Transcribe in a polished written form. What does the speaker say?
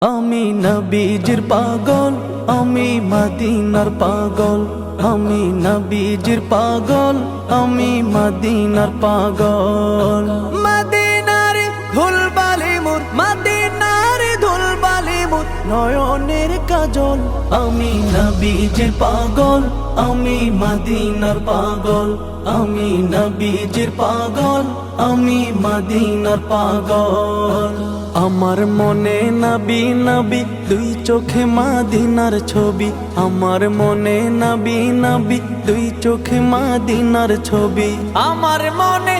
আমি নবীজির পাগল, আমি মদিনার পাগল। আমি নবীজির পাগল, আমি মদিনার পাগল। মদিনার ধুলবালি মোর, মদিনার ধুলবালি মোর নয়নের কাজল। আমি নবীজির পাগল, আমি মদিনার পাগল। আমি নবীজির পাগল, আমি মদিনার পাগল। আমার মনে নবী নবী, দুই চোখে মদিনার ছবি। আমার মনে নবী নবী, দুই চোখে মদিনার ছবি। আমার মনে